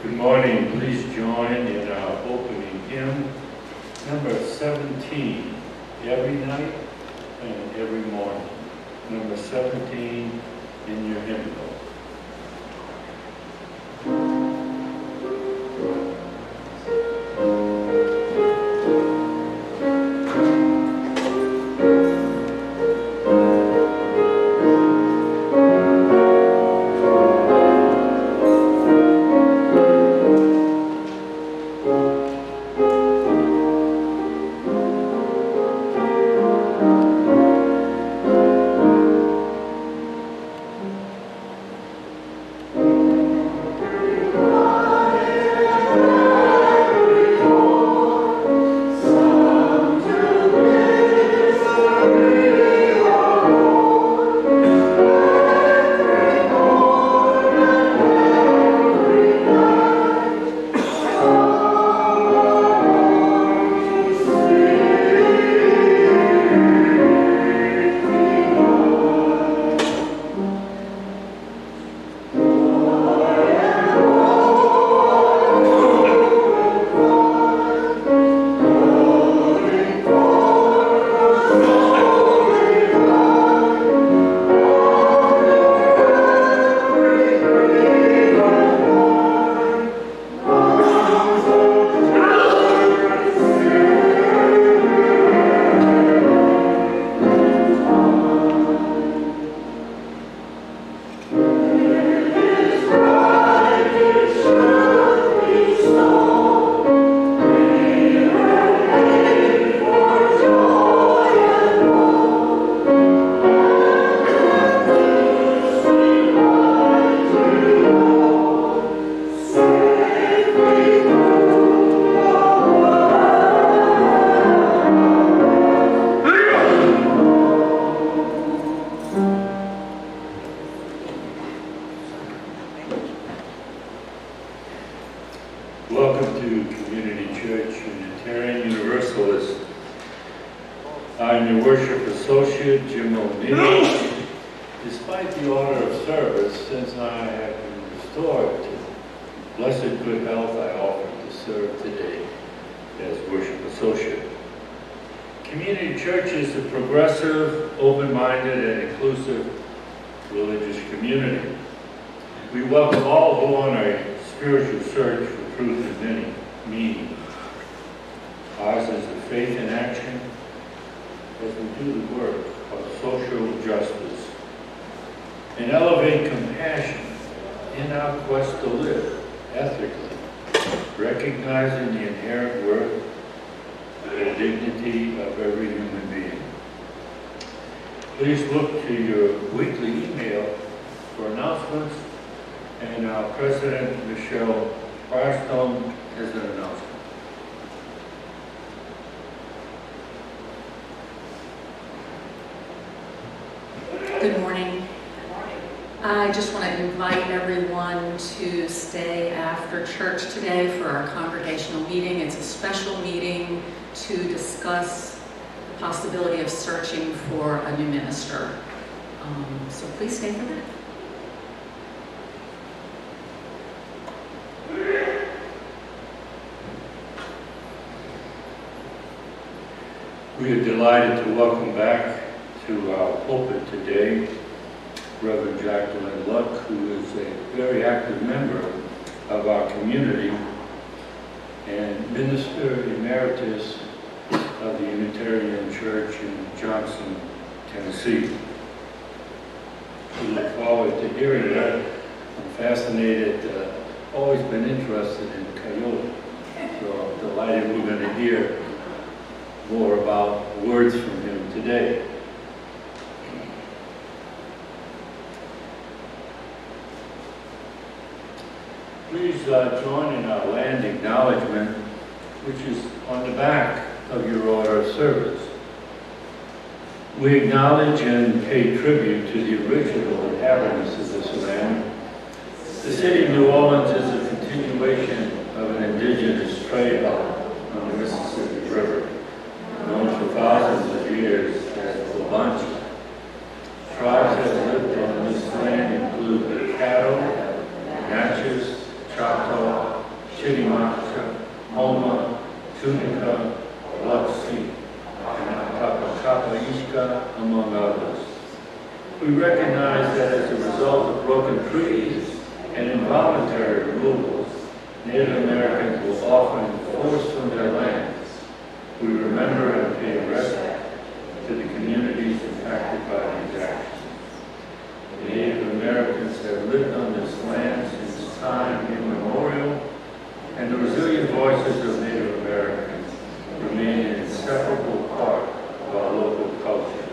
Good morning. Please join in our opening hymn, number 17, every night and every morning. Number 17 in your hymnal. Welcome to Community Church Unitarian Universalist. I'm your worship associate, Jim O'Neill. Despite the order of service, since I have been restored to blessed good health, I offer to serve today as worship associate. Community Church is a progressive, open-minded, and inclusive religious community. We welcome all who are on a spiritual search for truth and meaning. Ours is a faith in action as we do the work of social justice and elevate compassion in our quest to live ethically, recognizing the inherent worth and dignity of every human being. Please look to your weekly email for announcements, and our President, Michelle Firestone, has an announcement. Good morning. I just want to invite everyone to stay after church today for our congregational meeting. It's a special meeting to discuss the possibility of searching for a new minister. So please stay for that. We are delighted to welcome back to our pulpit today Reverend Jacqueline, who is a very active member of our community and Minister Emeritus of the Unitarian Church in Johnson, Tennessee. We look forward to hearing that. I'm fascinated, always been interested in Coyote, so I'm delighted we're going to hear more about words from him today. Please join in our land acknowledgement, which is on the back of your order of service. We acknowledge and pay tribute to the original inhabitants of this land. The city of New Orleans is a continuation of an indigenous trade hub on the Mississippi River, known for thousands of years as La Bancha. Tribes that lived on this land include the Caddo, Natchez, Choctaw, Chitimacha, Homa, Tunica, Biloxi, and Atacapaishka, among others. We recognize that as a result of broken treaties and involuntary removals, Native Americans were often forced from their lands. We remember and pay respect to the communities impacted by these actions. Native Americans have lived on this land since time immemorial, and the resilient voices of Native Americans remain an inseparable part of our local culture.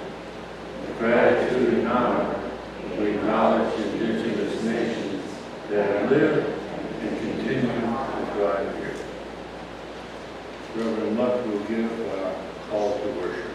With gratitude and honor, we acknowledge indigenous nations that live and continue to thrive here. Reverend Luck will give a call to worship.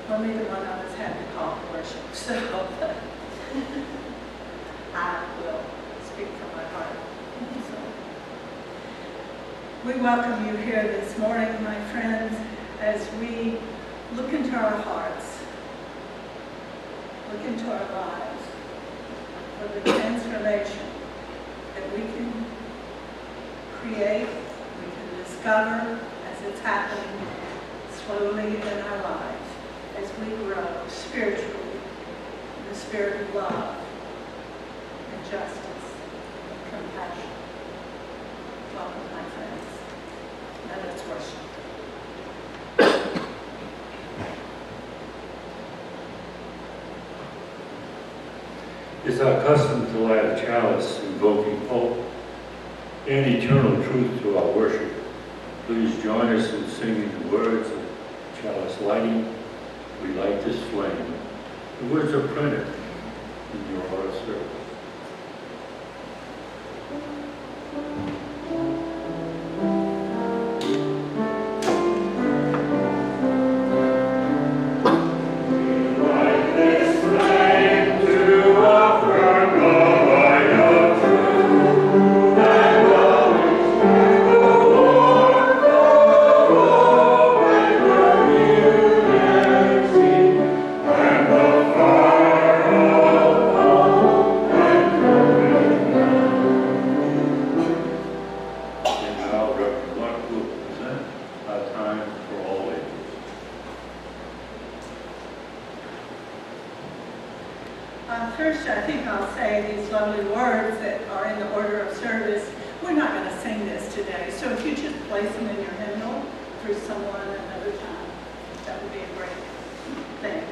Well, neither one of us had to call for worship, so I will speak from my heart. So, we welcome you here this morning, my friends, as we look into our hearts, look into our lives, for the transformation that we can create, we can discover as it's happening slowly in our lives. As we grow spiritually in the spirit of love and justice and compassion. Welcome, my friends. Now let's worship. It's our custom to light a chalice invoking hope and eternal truth to our worship. Please join us in singing the words of Chalice Lighting. We light this flame. The words are printed in your order service. First, I think I'll say these lovely words that are in the order of service. We're not going to sing this today, so if you just place them in your hymnal for someone another time, that would be a great thing.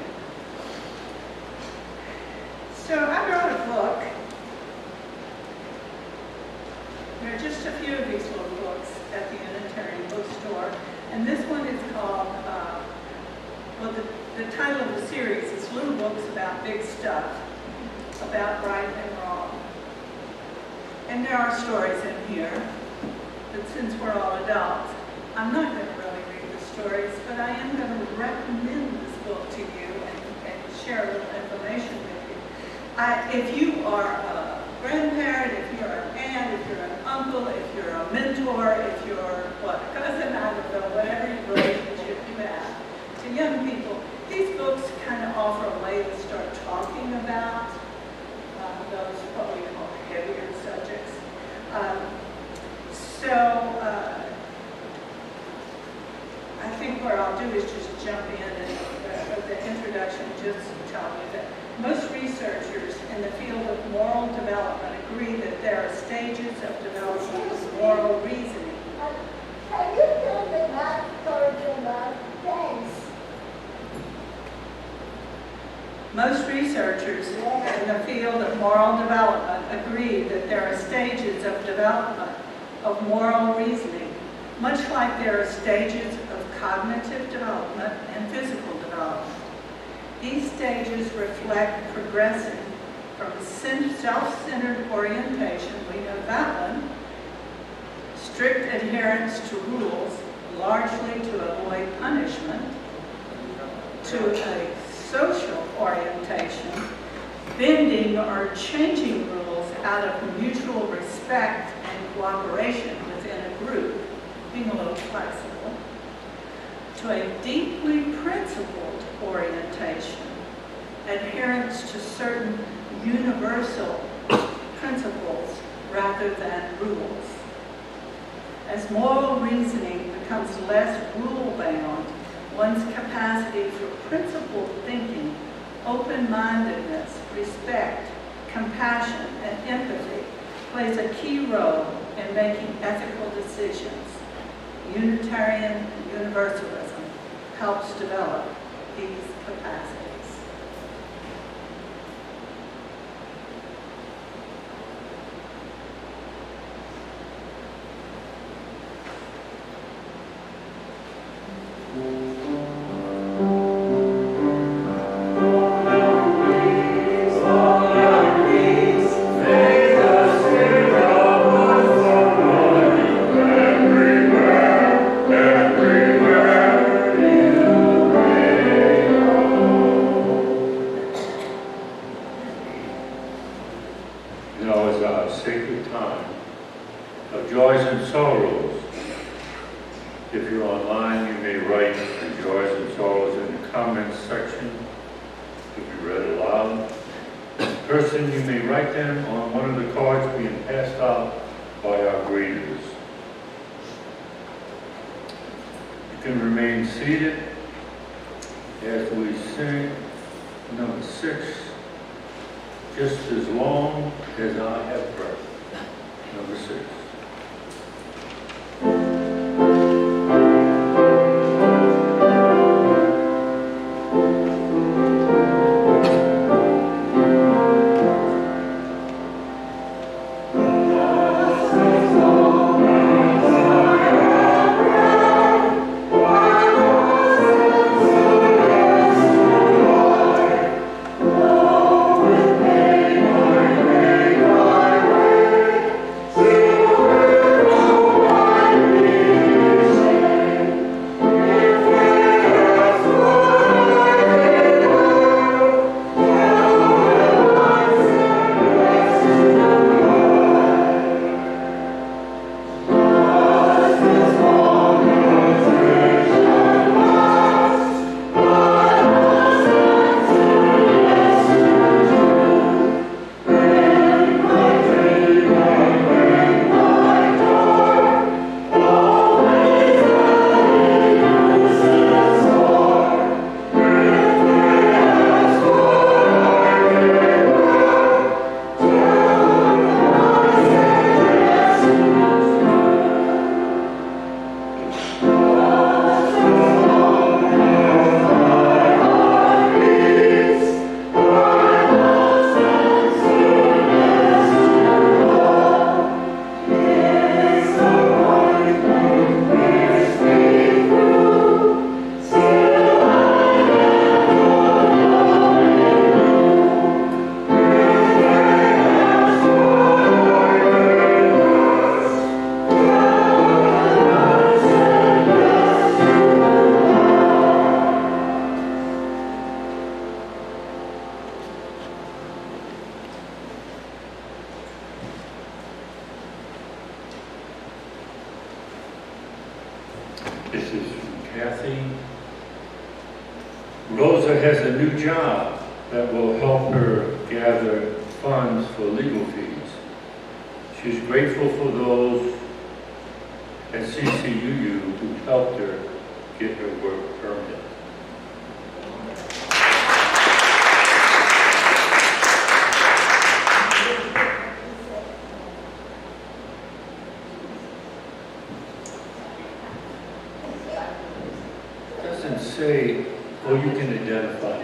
So I wrote a book. There are just a few of these little books at the Unitarian bookstore, and this one is called, the title of the series is Little Books About Big Stuff, about right and wrong. And there are stories in here, but since we're all adults, I'm not going to really read the stories, but I am going to recommend this book to you and share a little information with you. If you are a grandparent, if you're an aunt, if you're an uncle, if you're a mentor, if you're a cousin, I don't know, whatever relationship you have to young people, these books kind of offer a way to start talking about those what we call heavier subjects. I think what I'll do is just jump in and the introduction just tell you that most researchers in the field of moral development agree that there are stages of development of moral reasoning. Have you done the math curriculum? Thanks. Most researchers in the field of moral development agree that there are stages of development of moral reasoning, much like there are stages of cognitive development and physical development. These stages reflect progressing from self-centered orientation, we know that one, strict adherence to rules, largely to avoid punishment, to a social orientation, bending or changing rules out of mutual respect and cooperation within a group, being a little flexible, to a deeply principled orientation, adherence to certain universal principles rather than rules. As moral reasoning becomes less rule-bound, one's capacity for principled thinking, open-mindedness, respect, compassion, and empathy plays a key role in making ethical decisions. Unitarian Universalism helps develop these capacities. This is from Kathy. Rosa has a new job that will help her gather funds for legal fees. She's grateful for those at CCUU who helped her get her work permit. Doesn't say, well, you can identify.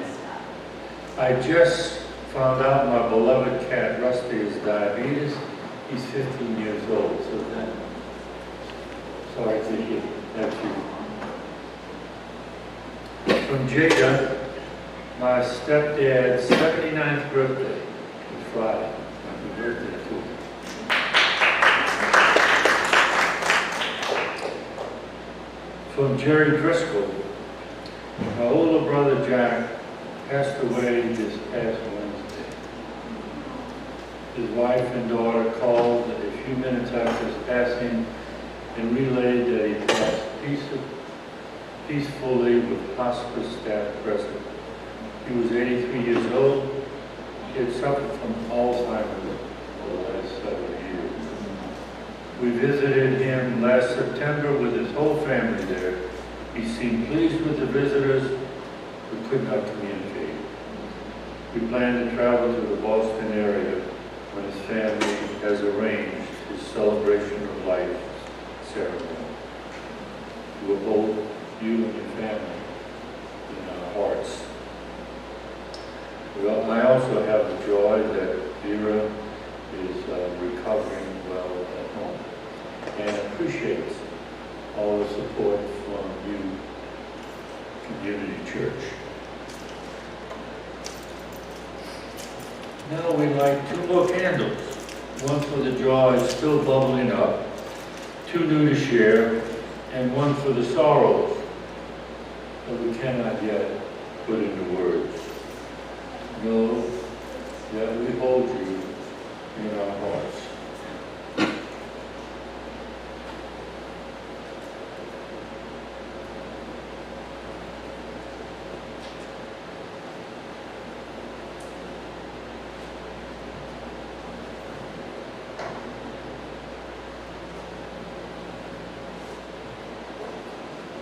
I just found out my beloved cat Rusty has diabetes. He's 15 years old, so that, sorry to hear that you. From Jada, my stepdad's 79th birthday was Friday. Happy birthday to him. From Jerry Driscoll, my older brother Jack passed away this past Wednesday. His wife and daughter called a few minutes after his passing and relayed that he passed peacefully with hospice staff present. He was 83 years old. He had suffered from Alzheimer's for the last several years. We visited him last September with his whole family there. He seemed pleased with the visitors, but could not communicate. We plan to travel to the Boston area when his family has arranged his celebration of life ceremony. We will hold you and your family in our hearts. I also have the joy that Vera is recovering well at home and appreciates all the support from you, Community Church. Now we light 2 more candles. One for the joy still bubbling up, 2 new to share, and 1 for the sorrows that we cannot yet put into words. Know that we hold you in our hearts.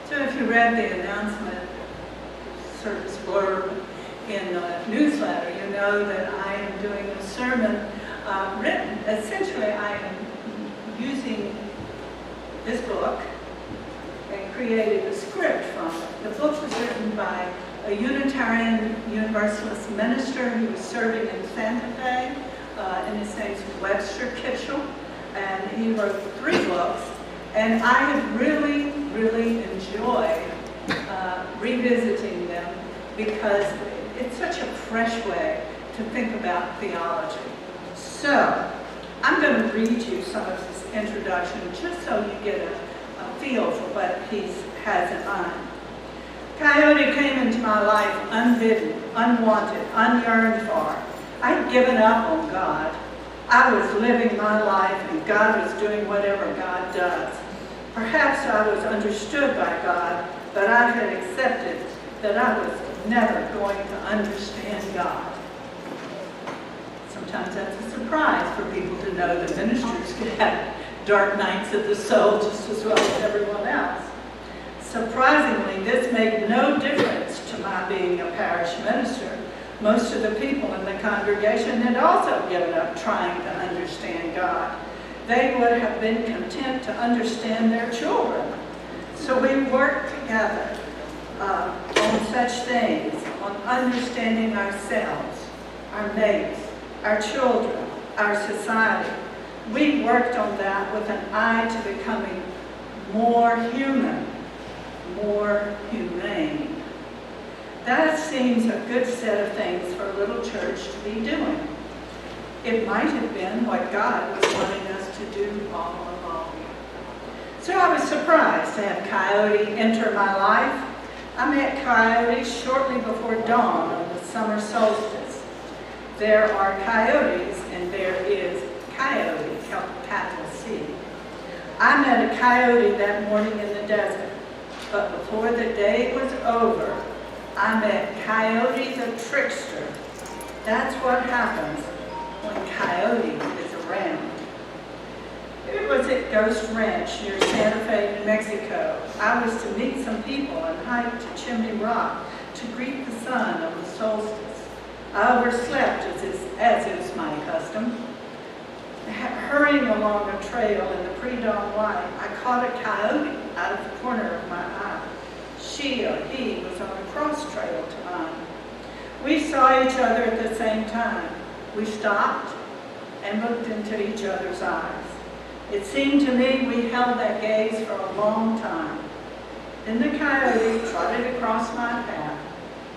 So if you read the announcement service blurb in the newsletter, you know that I am doing a sermon written. Essentially, I am using this book and created a script from it. The book was written by a Unitarian Universalist minister who was serving in Santa Fe, and his name's Webster Kitchell, and he wrote 3 books. And I have really, really enjoyed revisiting them because it's such a fresh way to think about theology. So, I'm going to read you some of this introduction just so you get a feel for what he has in mind. Coyote came into my life unbidden, unwanted, unyearned for. I'd given up on God. I was living my life and God was doing whatever God does. Perhaps I was understood by God, but I had accepted that I was never going to understand God. Sometimes that's a surprise for people to know that ministers can have dark nights of the soul just as well as everyone else. Surprisingly, this made no difference to my being a parish minister. Most of the people in the congregation had also given up trying to understand God. They would have been content to understand their children. So we worked together on such things, on understanding ourselves, our mates, our children, our society. We worked on that with an eye to becoming more human, more humane. That seems a good set of things for a little church to be doing. It might have been what God was wanting us to do all along. So I was surprised to have Coyote enter my life. I met Coyote shortly before dawn on the summer solstice. There are coyotes and there is Coyote, capital C. I met a coyote that morning in the desert. But before the day was over, I met Coyote the trickster. That's what happens when Coyote is around. It was at Ghost Ranch near Santa Fe, New Mexico. I was to meet some people and hike to Chimney Rock to greet the sun of the solstice. I overslept as is my custom. Hurrying along a trail in the pre-dawn light, I caught a coyote out of the corner of my eye. She or he was on a cross trail to mine. We saw each other at the same time. We stopped and looked into each other's eyes. It seemed to me we held that gaze for a long time. Then the coyote trotted across my path,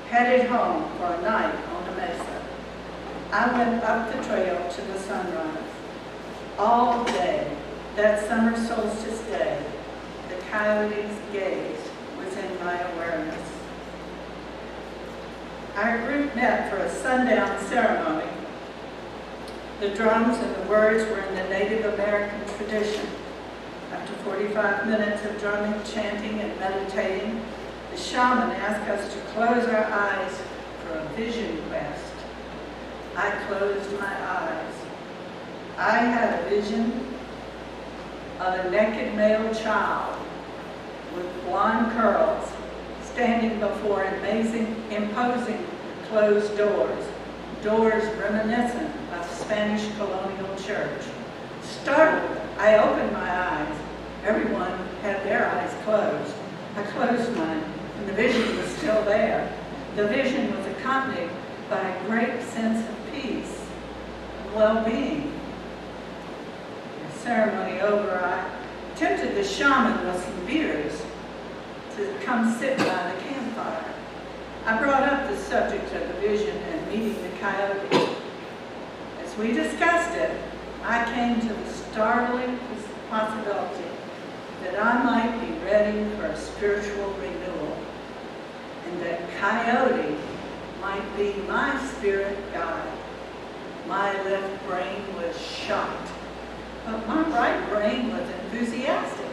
headed home for a night on the mesa. I went up the trail to the sunrise. All day, that summer solstice day, the coyote's gaze was in my awareness. Our group met for a sundown ceremony. The drums and the words were in the Native American tradition. After 45 minutes of drumming, chanting, and meditating, the shaman asked us to close our eyes for a vision quest. I closed my eyes. I had a vision of a naked male child with blonde curls standing before imposing closed doors reminiscent of the Spanish colonial church. Startled, I opened my eyes. Everyone had their eyes closed. I closed mine, and the vision was still there. The vision was accompanied by a great sense of peace and well-being. The ceremony over, I tempted the shaman with some beers to come sit by the campfire. I brought up the subject of the vision and meeting the coyote. As we discussed it, I came to the startling possibility that I might be ready for a spiritual renewal, and that Coyote might be my spirit guide. My left brain was shocked, but my right brain was enthusiastic.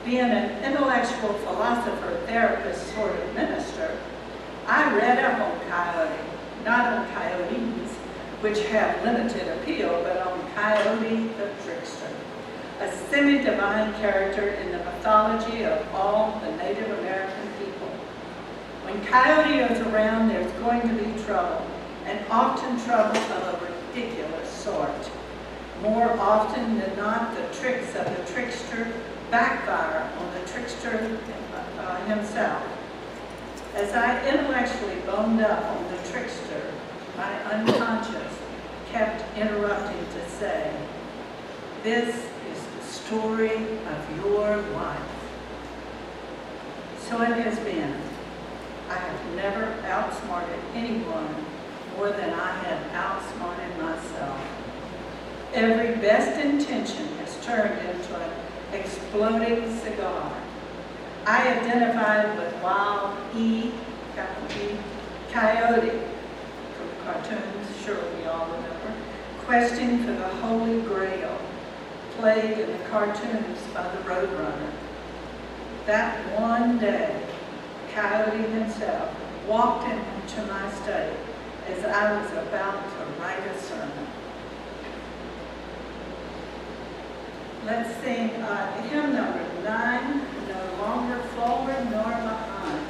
Being an intellectual philosopher, therapist, sort of minister, I read up on Coyote, not on coyotes, which have limited appeal, but on Coyote the trickster, a semi-divine character in the mythology of all the Native American people. When Coyote is around, there's going to be trouble, and often trouble of a ridiculous sort. More often than not, the tricks of the trickster backfire on the trickster himself. As I intellectually boned up on the trickster, my unconscious kept interrupting to say, "This is the story of your life." So it has been. I have never outsmarted anyone more than I have outsmarted myself. Every best intention has turned into an exploding cigar. I identified with Wild E, Coyote, from cartoons, sure we all remember, questing for the Holy Grail, played in the cartoons by the Roadrunner. That one day, Coyote himself walked into my study as I was about to write a sermon. Let's sing hymn number 9, No Longer Forward Nor Behind.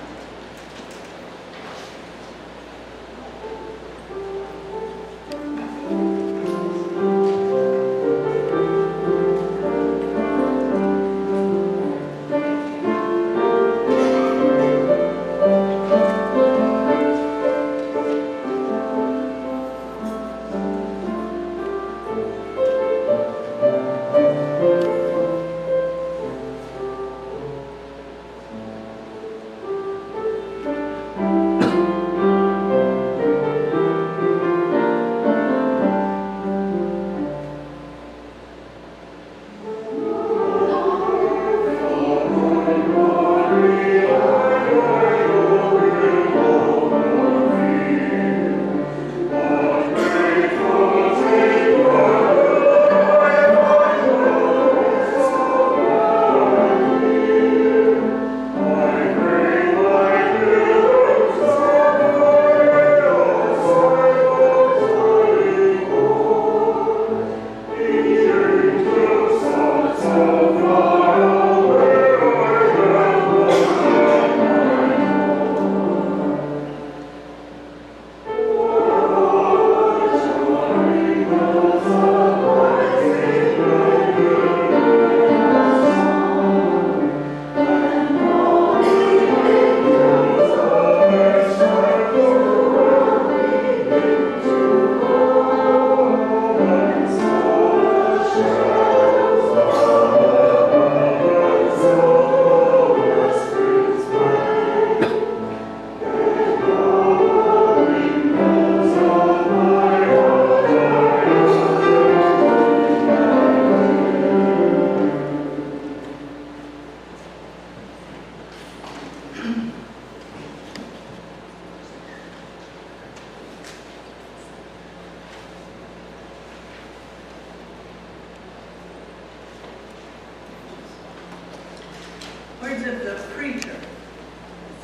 Words of the preacher.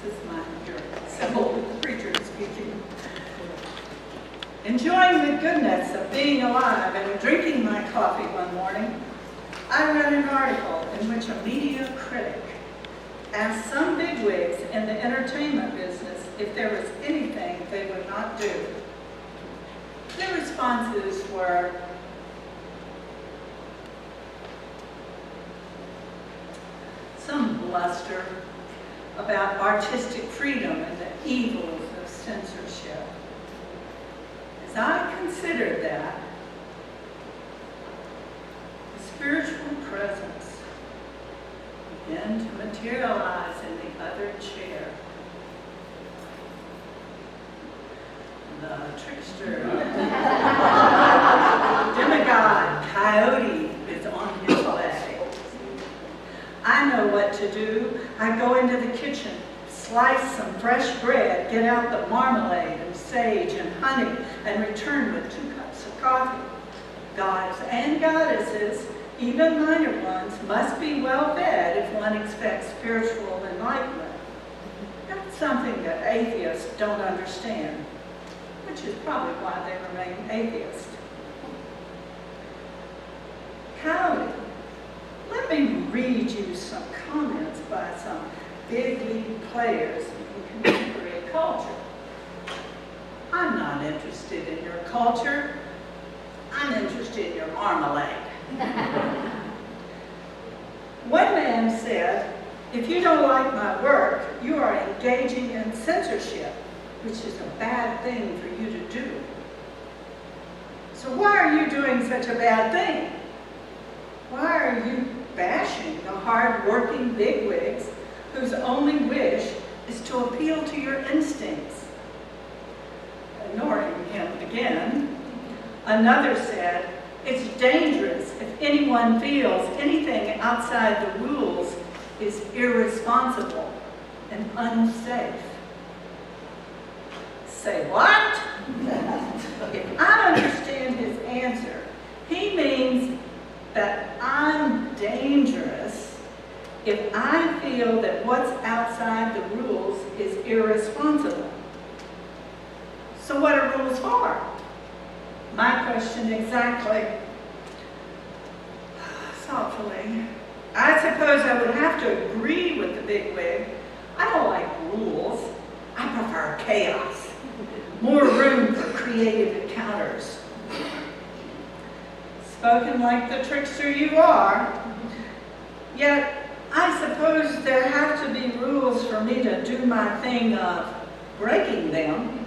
This is your simple preacher speaking. Enjoying the goodness of being alive and drinking my coffee one morning, I read an article in which a media critic asked some bigwigs in the entertainment business if there was anything they would not do. Their responses were, some bluster about artistic freedom and the evils of censorship. As I considered that, the spiritual presence began to materialize in the other chair. The trickster, demigod, Coyote is on his way. I know what to do. I go into the kitchen, slice some fresh bread, get out the marmalade and sage and honey, and return with 2 cups of coffee. Gods and goddesses, even minor ones, must be well fed if one expects spiritual enlightenment. That's something that atheists don't understand, which is probably why they remain atheists. Coyote, let me read you some comments by some big league players in contemporary culture. I'm not interested in your culture. I'm interested in your marmalade. One man said, if you don't like my work, you are engaging in censorship, which is a bad thing for you to do. So why are you doing such a bad thing? Why are you bashing the hard-working bigwigs whose only wish is to appeal to your instincts? Ignoring him again, another said, it's dangerous if anyone feels anything outside the rules is irresponsible and unsafe. Say what? If I understand his answer, he means that I'm dangerous if I feel that what's outside the rules is irresponsible. So what are rules for? My question exactly. Thoughtfully, I suppose I would have to agree with the bigwig. I don't like rules. I prefer chaos. More room for creative encounters. Spoken like the trickster you are, yet I suppose there have to be rules for me to do my thing of breaking them.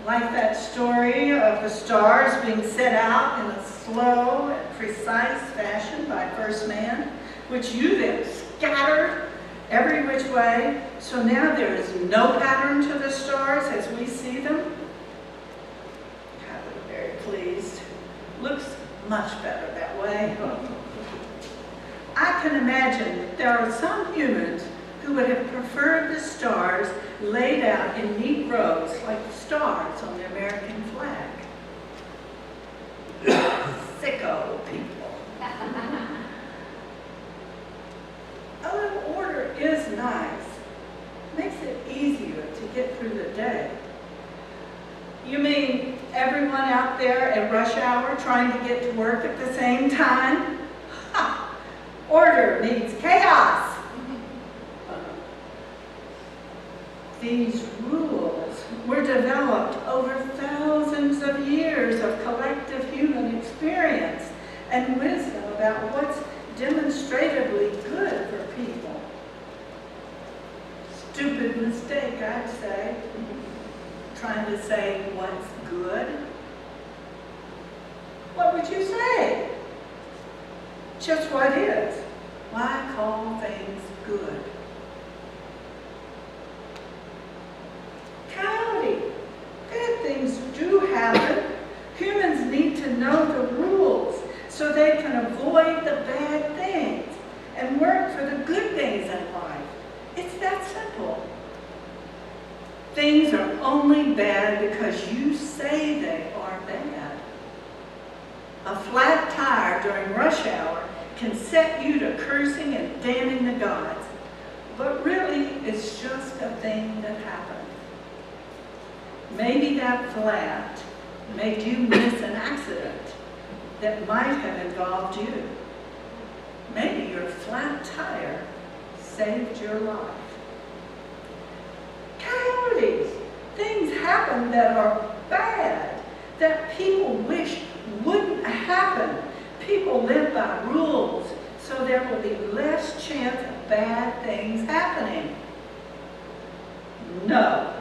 Like that story of the stars being set out in a slow and precise fashion by first man, which you then scattered every which way, so now there is no pattern to the stars as we see them. I'm very pleased. Looks much better that way. I can imagine that there are some humans who would have preferred the stars laid out in neat rows like the stars on the American flag. Sicko people. A little order is nice. Makes it easier to get through the day. You mean everyone out there at rush hour trying to get to work at the same time? Ha! Order needs chaos. These rules were developed over thousands of years of collective human experience and wisdom about what's demonstratively good for people. Stupid mistake, I'd say. Trying to say what's good. What would you say? Just what is. Why call things good? Coyote, bad things do happen. Humans need to know the rules so they can avoid the bad things and work for the good things in life. It's that simple. Things are only bad because you say they are bad. A flat tire during rush hour can can set you to cursing and damning the gods, but really it's just a thing that happened. Maybe that flat made you miss an accident that might have involved you. Maybe your flat tire saved your life. Coyotes, things happen that are bad, that people wish wouldn't happen. People live by rules, so there will be less chance of bad things happening. No.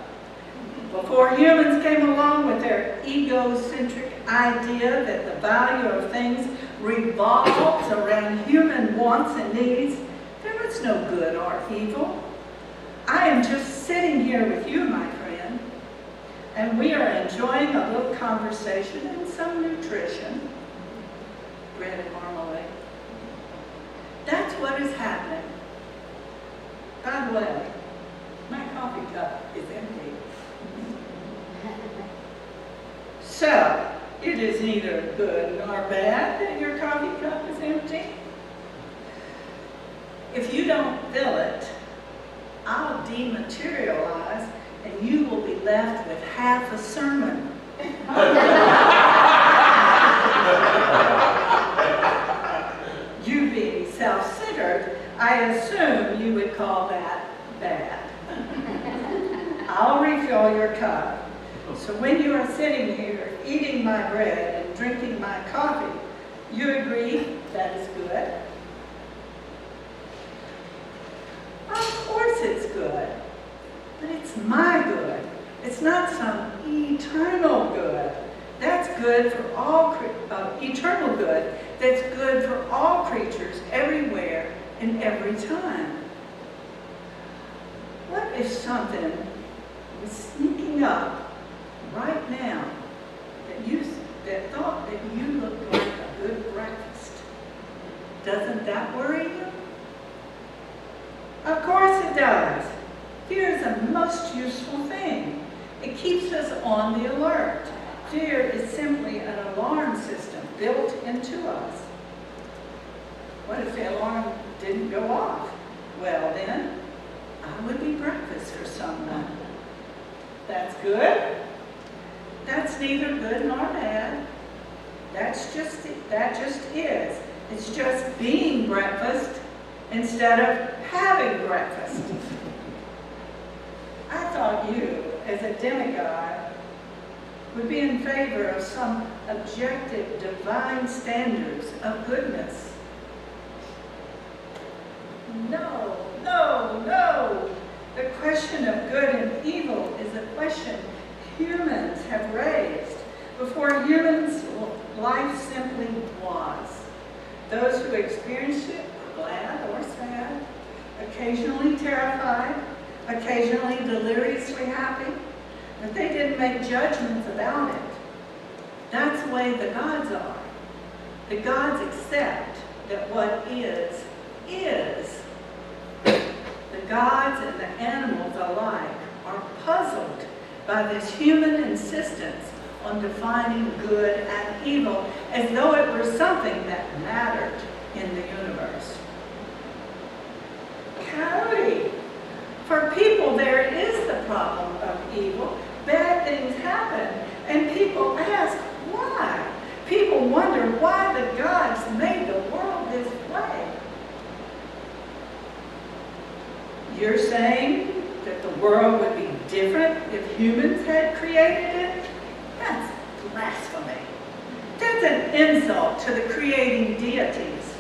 Before humans came along with their egocentric idea that the value of things revolves around human wants and needs, there was no good or evil. I am just sitting here with you, my friend, and we are enjoying a little conversation and some nutrition. Bread and marmalade. That's what is happening. By the way, my coffee cup is empty. So, it is neither good nor bad that your coffee cup is empty. If you don't fill it, I'll dematerialize and you will be left with half a sermon. You being self-centered, I assume you would call that bad. I'll refill your cup. So when you are sitting here eating my bread and drinking my coffee, you agree that is good? Of course it's good, but it's my good. It's not some eternal good. That's good for all, eternal good, that's good for all creatures everywhere and every time. What if something was sneaking up right now that thought that you looked like a good breakfast? Doesn't that worry you? Of course it does. Fear is a most useful thing. It keeps us on the alert. Fear is simply an alarm system built into us. What if the alarm didn't go off? Well then, I would be breakfast for someone. That's good. That's neither good nor bad. That just is. It's just being breakfast instead of having breakfast. I thought you, as a demigod, would be in favor of some objective divine standards of goodness. No, no, no. The question of good and evil is a question humans have raised before humans' life simply was. Those who experienced it were glad or sad, occasionally terrified, occasionally deliriously happy, but they didn't make judgments about it. That's the way the gods are. The gods accept that what is, is. The gods and the animals alike are puzzled by this human insistence on defining good and evil as though it were something that mattered in the universe. Coyote. For people, there is the problem of evil. Bad things happen, and people ask why. People wonder why the gods made the world this way. You're saying that the world would be different if humans had created it? That's blasphemy. That's an insult to the creating deities.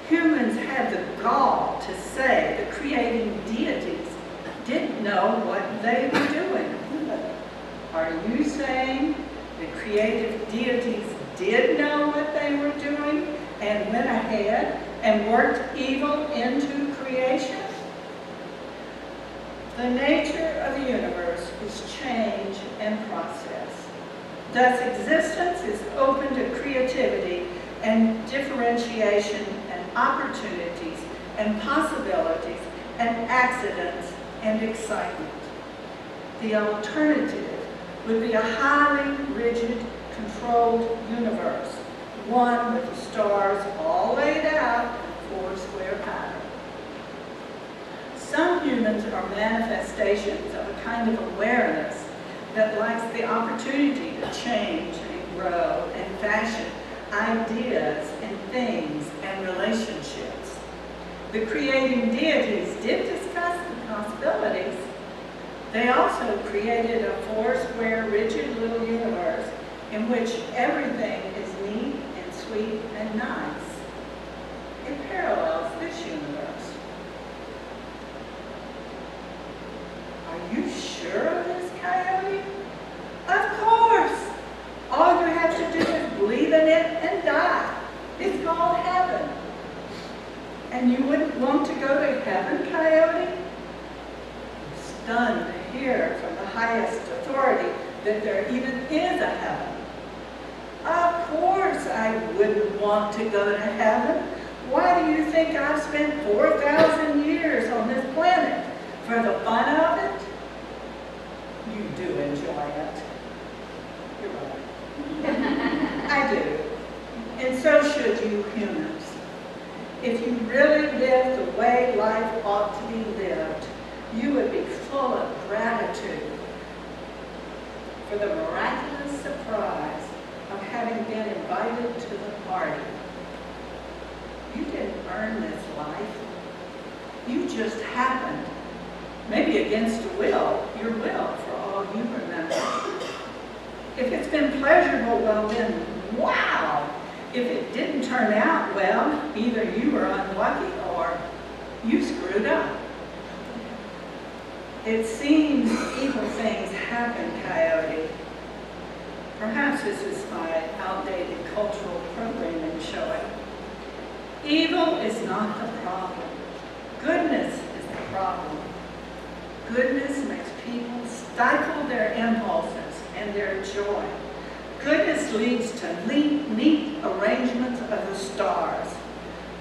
Humans had the gall to say the creating deities didn't know what they were doing. Are you saying the creative deities did know what they were doing and went ahead and worked evil into creation? The nature of the universe is change and process. Thus, existence is open to creativity and differentiation and opportunities and possibilities and accidents and excitement. The alternative would be a highly rigid, controlled universe, one with the stars manifestations of a kind of awareness that likes the opportunity to change and grow and fashion ideas and things and relationships. The creating deities did discuss the possibilities. They also created a four-square, rigid little universe in which everything is neat and sweet and nice. It parallels this universe. Are you sure of this, Coyote? Of course! All you have to do is believe in it and die. It's called heaven. And you wouldn't want to go to heaven, Coyote? I'm stunned to hear from the highest authority that there even is a heaven. Of course I wouldn't want to go to heaven. Why do you think I've spent 4,000 years on this planet? For the fun of it? You do enjoy it. You're right. I do. And so should you humans. If you really lived the way life ought to be lived, you would be full of gratitude for the miraculous surprise of having been invited to the party. You didn't earn this life. You just happened. Maybe against your will, for all you remember. If it's been pleasurable, well then, wow! If it didn't turn out well, either you were unlucky or you screwed up. It seems evil things happen, Coyote. Perhaps this is my outdated cultural programming showing. Evil is not the problem. Goodness is the problem. Goodness makes people stifle their impulses and their joy. Goodness leads to neat arrangements of the stars.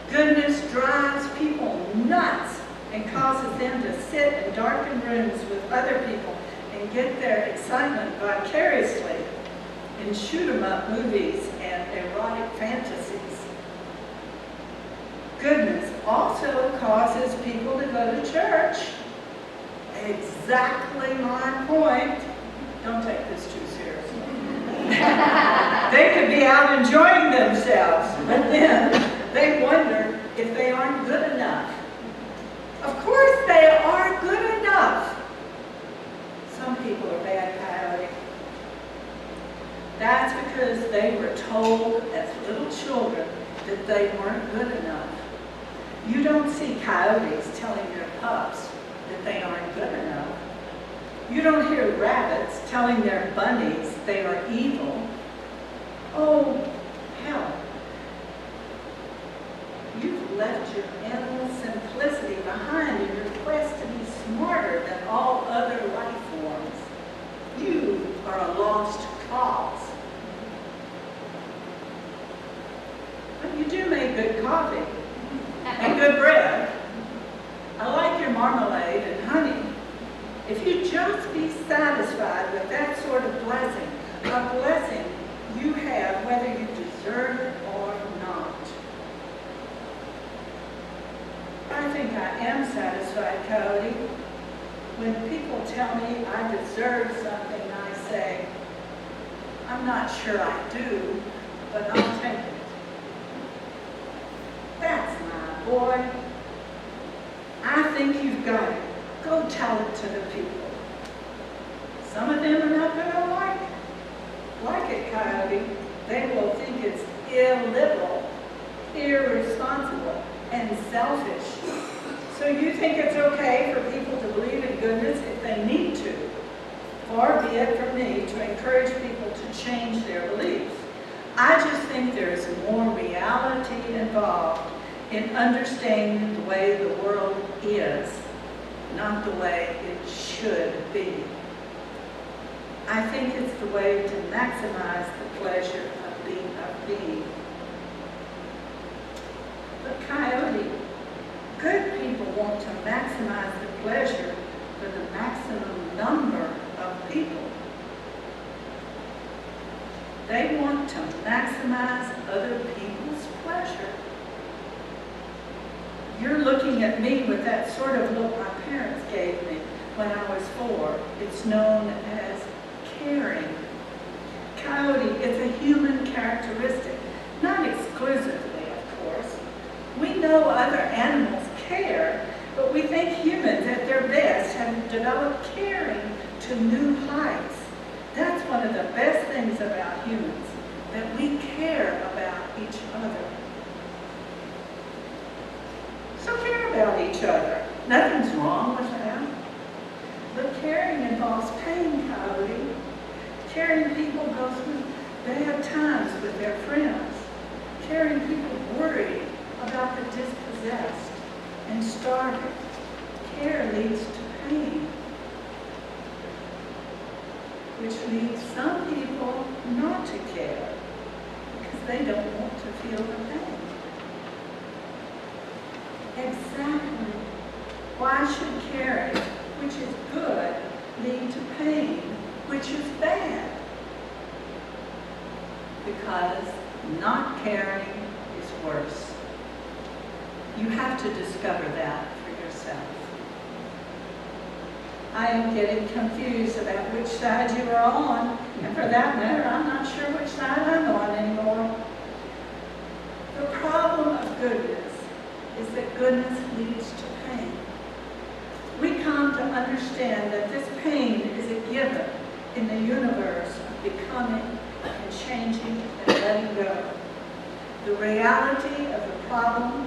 Goodness drives people nuts and causes them to sit in darkened rooms with other people and get their excitement vicariously in shoot-'em-up movies and erotic fantasies. Goodness also causes people to go to church. Exactly my point. Don't take this too seriously. They could be out enjoying themselves, but then they wonder if they aren't good enough. Of course they are good enough. Some people are bad, Coyote. That's because they were told as little children that they weren't good enough. You don't see coyotes telling their pups that they aren't good enough. You don't hear rabbits telling their bunnies they are evil. Oh, hell. You've left your animal simplicity behind in your quest to be smarter than all other life forms. You are a lost cause. But you do make good coffee and good bread. I like your marmalade and honey. If you just be satisfied with that sort of blessing, a blessing you have whether you deserve it or not. I think I am satisfied, Coyote. When people tell me I deserve something, I say, I'm not sure I do, but I'll take it. That's my boy. I think you've got it. Go tell it to the people. Some of them are not going to like it, Coyote. They will think it's illiberal, irresponsible, and selfish. So you think it's okay for people to believe in goodness if they need to. Far be it from me to encourage people to change their beliefs. I just think there's more reality involved in understanding the way the world is, not the way it should be. I think it's the way to maximize the pleasure of being. But Coyote, good people want to maximize the pleasure for the maximum number of people. They want to maximize other people's pleasure. You're looking at me with that sort of look my parents gave me. when I was 4. It's known as caring. Coyote is a human characteristic, not exclusively, of course. We know other animals care, but we think humans at their best have developed caring to new heights. That's one of the best things about humans, that we care about each other. So care about each other. Nothing's wrong with that. But caring involves pain, Coyote. Caring people go through bad times with their friends. Caring people worry about the dispossessed and starving. Care leads to pain, which leads some people not to care because they don't want to feel the pain. Exactly. Why should caring, which is good, lead to pain, which is bad? Because not caring is worse. You have to discover that for yourself. I am getting confused about which side you are on, and for that matter, I'm not sure which side I'm on anymore. The problem of goodness is that goodness leads to pain. We come to understand that this pain is a given in the universe of becoming and changing and letting go. The reality of the problem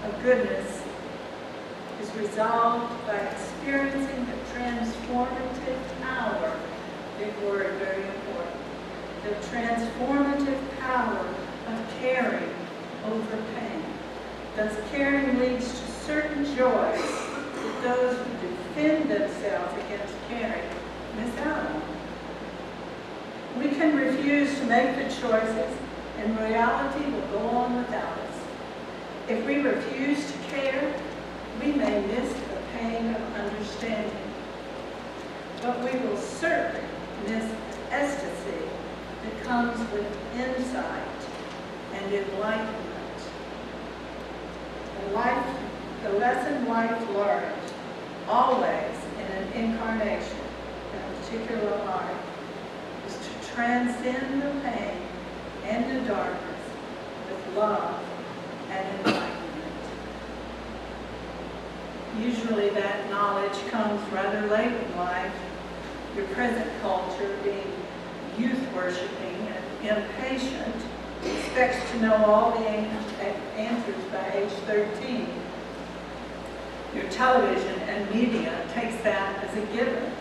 of goodness is resolved by experiencing the transformative power, big word, very important, the transformative power of caring over pain. Thus, caring leads to certain joys that those who defend themselves against caring miss out on. We can refuse to make the choices, and reality will go on without us. If we refuse to care, we may miss the pain of understanding. But we will certainly miss the ecstasy that comes with insight and enlightenment. The lesson life learns, always in an incarnation, in a particular life, is to transcend the pain and the darkness with love and enlightenment. Usually that knowledge comes rather late in life. Your present culture, being youth-worshiping and impatient, expects to know all the answers by age 13. Your television and media takes that as a given.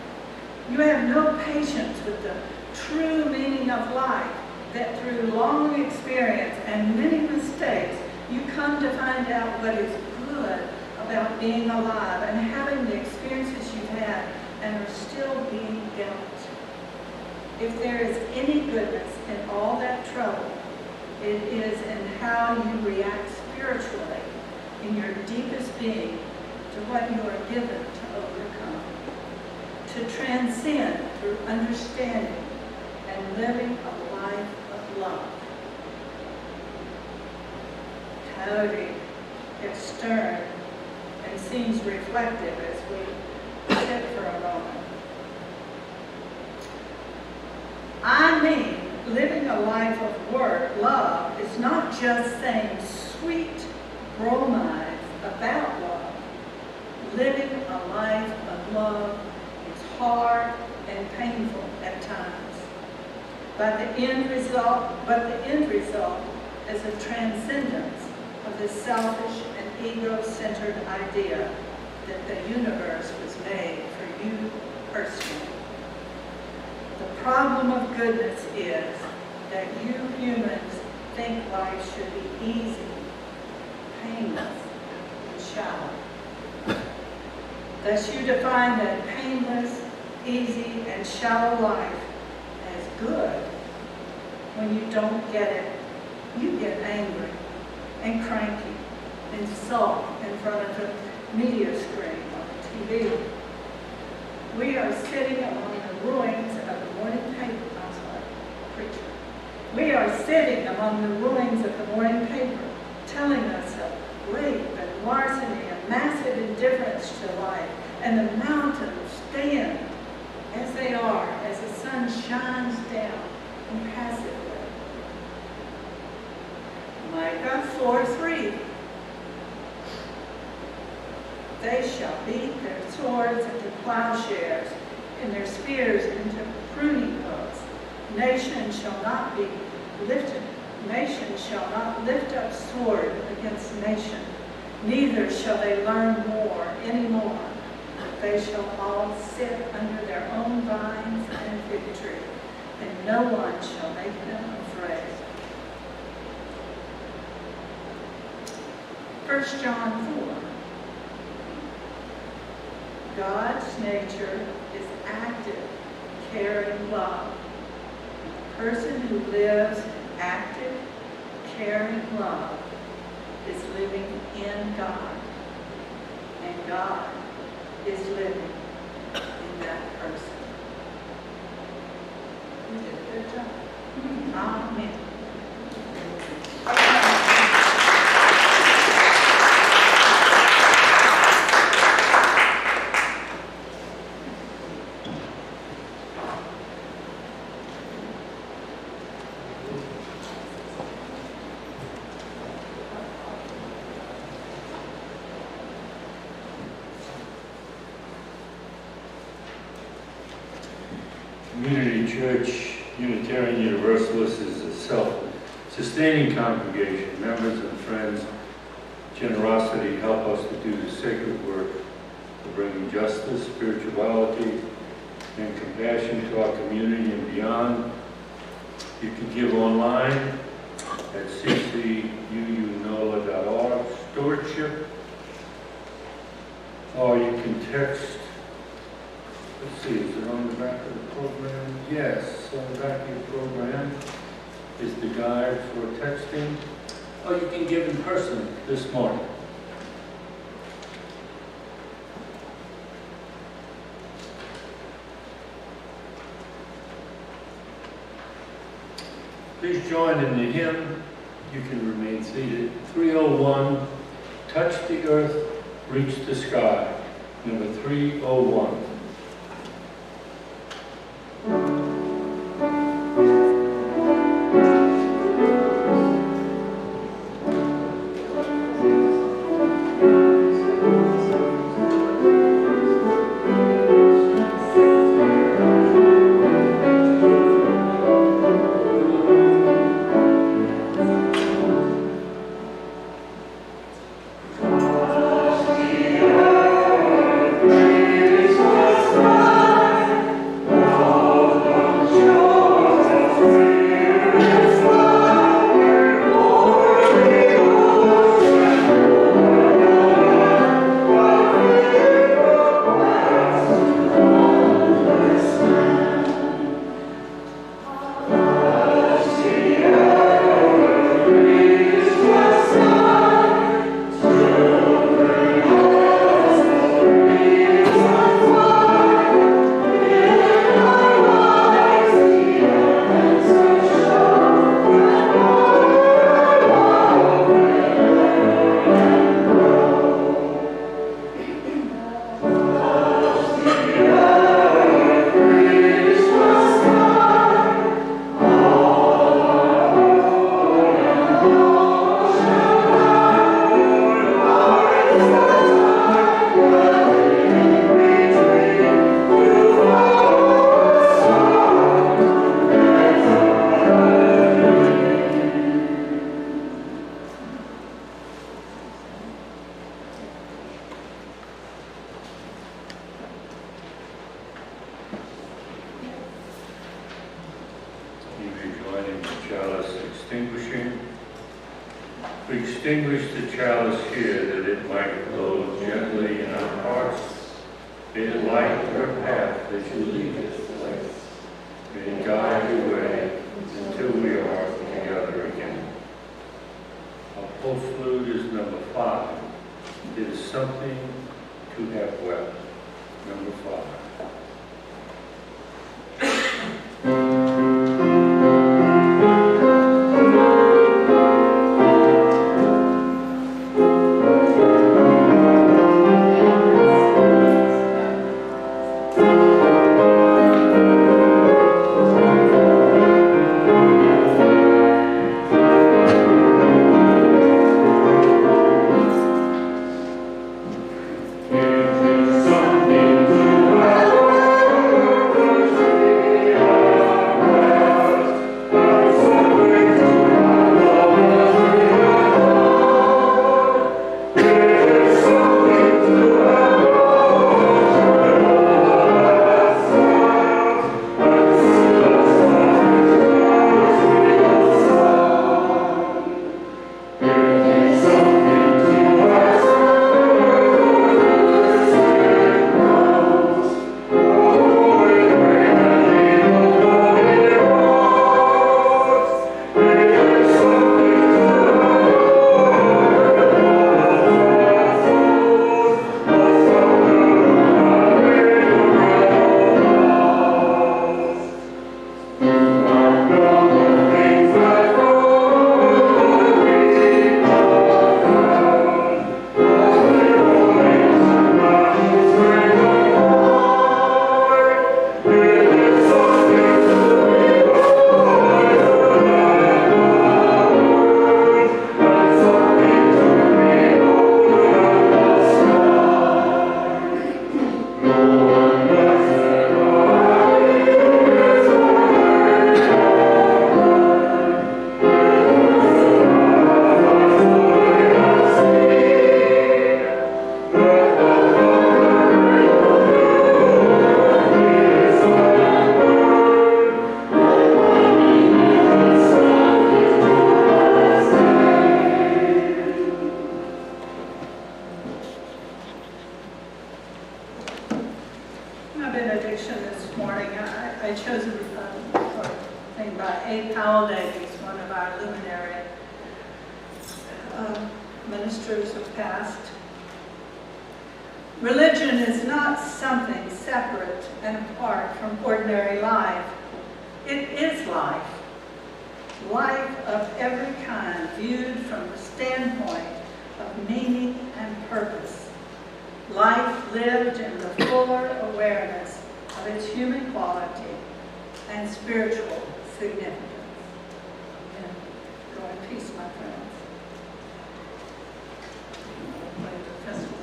You have no patience with the true meaning of life, that through long experience and many mistakes, you come to find out what is good about being alive and having the experiences you've had and are still being dealt. If there is any goodness in all that trouble, it is in how you react spiritually in your deepest being to what you are given to overcome, to transcend through understanding and living a life of love. Coyote gets stern and seems reflective as we sit for a moment. I mean, living a life of love is not just saying sweet bromides about love. Living a life of love is hard and painful at times. But the end result is a transcendence of the selfish and ego-centered idea that the universe was made for you personally. The problem of goodness is that you humans think life should be easy, painless, and shallow. Thus you define that painless, easy, and shallow life as good. When you don't get it, you get angry and cranky and sulk in front of the media screen on TV. We are sitting among the ruins of the morning paper. We are sitting among the ruins of the morning paper, telling us of rape and larceny and massive indifference to life, and the mountain of shall beat their swords into plowshares, and their spears into pruning hooks. Nation shall not lift up sword against nation, neither shall they learn war any more. They shall all sit under their own vines and fig tree, and no one shall make them afraid. 1 John 4. God's nature is active, caring love. A person who lives in active, caring love is living in God, and God is living in that person. You did a good job. Amen. Community Church Unitarian Universalist is a self-sustaining congregation. Members and friends, generosity help us to do the sacred work of bringing justice, spirituality, and compassion to our community and beyond. You can give online at CCUU.org, stewardship, or you can text. Let's see, is it on the back of the program? Yes, on the back of your program is the guide for texting. Or you can give in person this morning. Please join in the hymn. You can remain seated. 301, Touch the Earth, Reach the Sky. Number 301. Extinguish the chalice here, that it might flow gently in our hearts. May it light your path as you lead this place. May it guide your way until we are together again. Our postlude is number 5. It is something to have wept. Number 5. Yeah. ministers have passed. Religion is not something separate and apart from ordinary life. It is life. Life of every kind viewed from the standpoint of meaning and purpose. Life lived in the fuller awareness of its human quality and spiritual significance. Amen. Go in peace, my friends. Play the festival.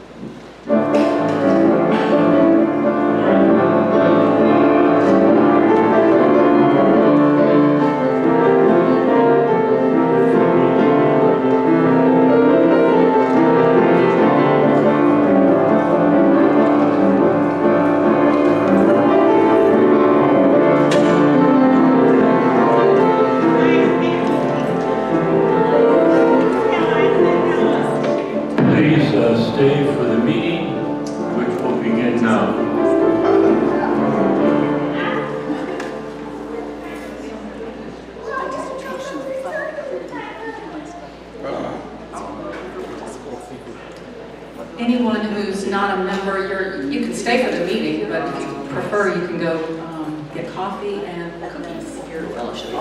Stay for the meeting, which will begin now. Anyone who's not a member, you can stay for the meeting, but if you prefer, you can go get coffee and cookies if you're fellowship.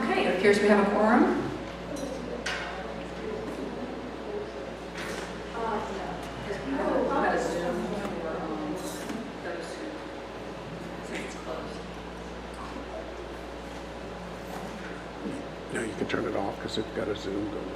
Okay, it appears we have a quorum. No, you can turn it off because it's got a Zoom going.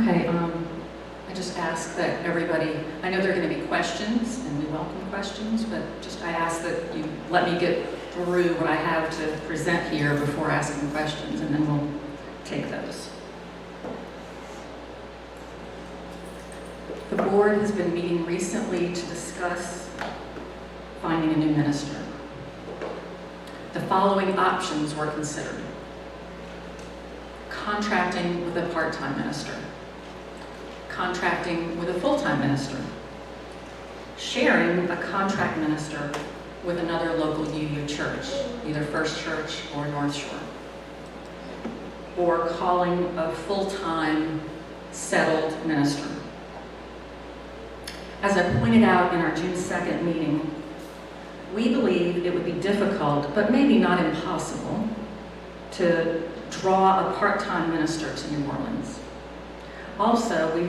Okay, I just ask that everybody, I know there are going to be questions, and we welcome questions, but just I ask that you let me get through what I have to present here before asking questions, and then we'll take those. The board has been meeting recently to discuss finding a new minister. The following options were considered: contracting with a part-time minister, contracting with a full-time minister, sharing a contract minister with another local UU church, either First Church or North Shore, or calling a full-time settled minister. As I pointed out in our June 2nd meeting, we believe it would be difficult, but maybe not impossible, to draw a part-time minister to New Orleans. Also, we've